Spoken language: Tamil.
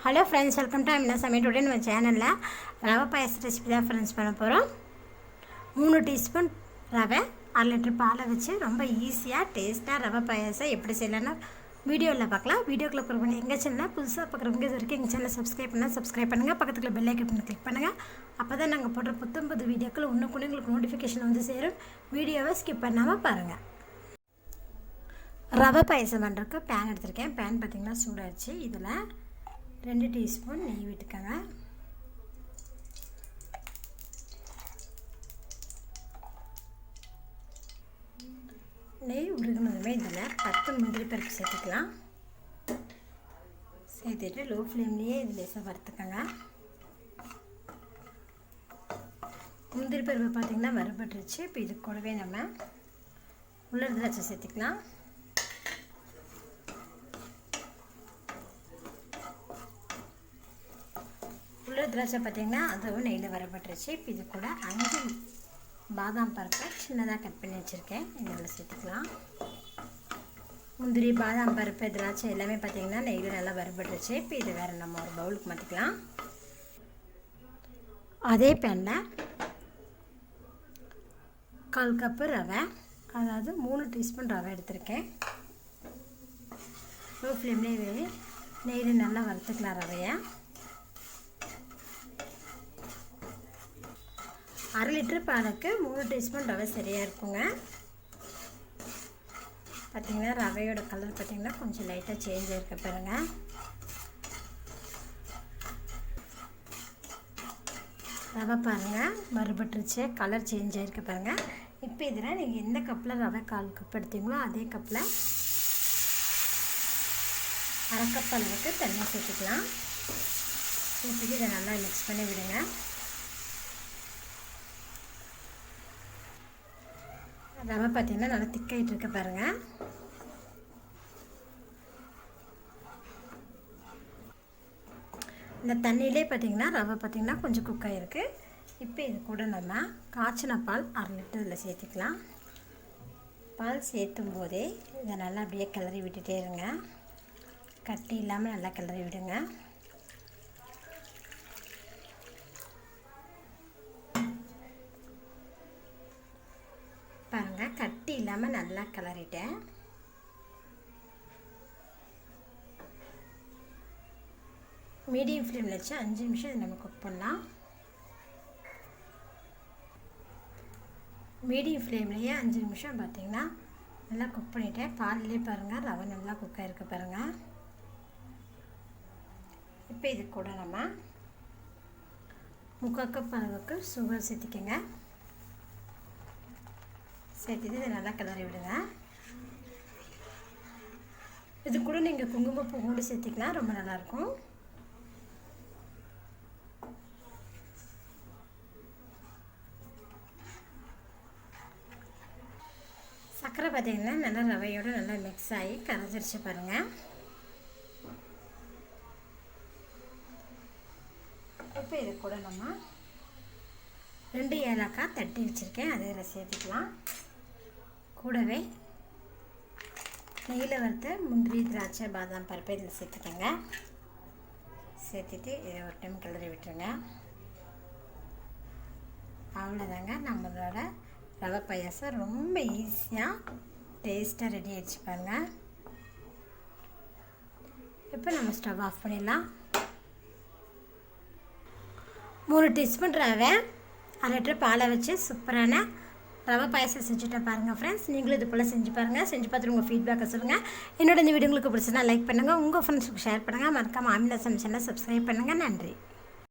Hello friends, welcome to Amina சமையல். டுடே நம்ம சேனலில் ரவை பாயசம் ரெசிபி தான் ஃப்ரெண்ட்ஸ் பண்ண போகிறோம். 3 டீஸ்பூன் ரவை, 1 லிட்டர் பாலை வச்சு ரொம்ப ஈஸியாக டேஸ்ட்டாக ரவை பாயசம் எப்படி செய்யலாம்னு வீடியோவில் பார்க்கலாம். வீடியோக்குள்ளே போகிற பண்ணி எங்கள் சேனலில் புதுசாக பார்க்குறவங்க இது வரைக்கும் எங்கள் சேனலை சப்ஸ்கிரைப் பண்ணுங்கள். பக்கத்தில் பெல் ஐக்கன் கிளிக் பண்ணுங்கள். அப்போ தான் நாங்கள் போடுற புது வீடியோக்கள் இன்னும் உங்களுக்கு நோட்டிஃபிகேஷன் வந்து சேரும். வீடியோவை ஸ்கிப் பண்ணாமல் பாருங்கள். ரவை பாயசம் பண்ணுறதுக்கு பேன் எடுத்திருக்கேன். பேன் பார்த்திங்கன்னா சூடாச்சு. இதில் 2 டீஸ்பூன் நெய் விட்டுக்கோங்க. நெய் உருகுனதுமே இதில் 10 முந்திரி பருப்பு சேர்த்துக்கலாம். சேர்த்துட்டு லோ ஃப்ளேம்லேயே இது லேசாக வறுத்துக்கோங்க. முந்திரி பருப்பு பார்த்திங்கன்னா வறுபட்டுருச்சு. இப்போ இது கூடவே நம்ம உலர் திராட்சை சேர்த்துக்கலாம். உலர் திராட்சை பார்த்திங்கன்னா அதுவும் நெய்யில் வரப்பட்டுருச்சு. இப்போ இது கூட 5 பாதாம் பருப்பை சின்னதாக கட் பண்ணி வச்சுருக்கேன். இதில் சேர்த்துக்கலாம். முந்திரி, பாதாம் பருப்பு, திராட்சை எல்லாமே பார்த்திங்கன்னா நெய்யில் நல்லா வரப்பட்டுருச்சு. இப்போ இது வேறு நம்ம ஒரு பவுலுக்கு மாற்றிக்கலாம். அதே பேனில் 1/4 கப்பு ரவை, அதாவது 3 டீஸ்பூன் ரவை எடுத்திருக்கேன். லோ ஃப்ளேம்லேயே நெய்யில் நல்லா வறுத்துக்கலாம் ரவையை. 1/2 லிட்டர் பாலுக்கு 3 டீஸ்பூன் ரவை சரியாக இருக்குங்க. பார்த்திங்கன்னா ரவையோட கலர் பார்த்திங்கன்னா கொஞ்சம் லைட்டாக சேஞ்ச் ஆகிருக்க பாருங்கள். ரவை பாருங்கள் வறுபட்டுருச்சு, கலர் சேஞ்ச் ஆகிருக்க பாருங்கள். இப்போ இதில் நீங்கள் எந்த கப்பில் ரவை 1/4 கப் எடுத்தீங்களோ அதே கப்பில் 1/2 கப் அளவுக்கு தண்ணி சேர்த்துக்கலாம். சேர்த்துட்டு இதை நல்லா மிக்ஸ் பண்ணி விடுங்க. ரவை பார்த்திங்கன்னா நல்லா திக்காயிட்டு இருக்க பாருங்கள். இந்த தண்ணியிலே பார்த்திங்கன்னா ரவை பார்த்திங்கன்னா கொஞ்சம் குக் ஆகிருக்கு. இப்போ இது கூட நம்ம காய்ச்சின பால் 1/2 லிட்டர் இதில் சேர்த்துக்கலாம். பால் சேர்த்தும் போதே இதை நல்லா அப்படியே கிளறி விட்டுட்டே இருங்க. கட்டி இல்லாமல் நல்லா கிளறி விடுங்க. பாருங்கள், கட்டி இல்லாமல் நல்லா கிளறிட்டேன். மீடியம் ஃப்ளேமில் வச்சு 5 நிமிஷம் இதை நம்ம குக் பண்ணலாம். மீடியம் ஃப்ளேம்லேயே 5 நிமிஷம் பார்த்திங்கன்னா நல்லா குக் பண்ணிவிட்டேன். பால்லேயே பாருங்கள் ரவை நல்லா குக் ஆகிருக்கு பாருங்கள். இப்போ இது கூட நம்ம 3/4 கப் அளவுக்கு சுகர் சேர்த்திக்கங்க. சேர்த்துட்டு இதை நல்லா கிளறி விடுங்க. இது கூட நீங்கள் குங்குமப்பூ கூட சேர்த்திக்கலாம், ரொம்ப நல்லாயிருக்கும். சர்க்கரை பார்த்திங்கன்னா நல்லா ரவையோடு நல்லா மிக்ஸ் ஆகி கரைஞ்சிருச்சு பாருங்கள். இப்போ இது கூட நம்ம 2 ஏலக்காய் தட்டி வச்சுருக்கேன், அதை இதில் சேர்த்துக்கலாம். கூடவே நெய்யில் வறுத்த முந்திரி, திராட்சை, பாதாம் பருப்பை இதில் சேர்த்துக்கோங்க. சேர்த்துட்டு இதை ஒரு டைம் கிளறி விட்டுருங்க. அவ்வளோதாங்க, நம்மளோட ரவை பாயாசம் ரொம்ப ஈஸியாக டேஸ்ட்டாக ரெடி ஆகிடுச்சு பாருங்கள். இப்போ நம்ம ஸ்டவ் ஆஃப் பண்ணிடலாம். 3 டீஸ்பூன் ரவை, 1/2 லிட்டர் பாலை வச்சு சூப்பரான ரவை பாயசம் செஞ்சுட்டு பாருங்கள் ஃப்ரெண்ட்ஸ். நீங்களும் இது போல் செஞ்சு பாருங்கள். செஞ்சு பார்த்துட்டு உங்கள் ஃபீட்பேக்கை சொல்லுங்கள். என்னோட இந்த வீடியோ உங்களுக்கு பிடிச்சதுன்னா லைக் பண்ணுங்கள், உங்கள் ஃப்ரெண்ட்ஸுக்கு ஷேர் பண்ணுங்கள். மறக்காமல் அமினா சமையல் சேனலை சப்ஸ்கிரைப் பண்ணுங்கள். நன்றி.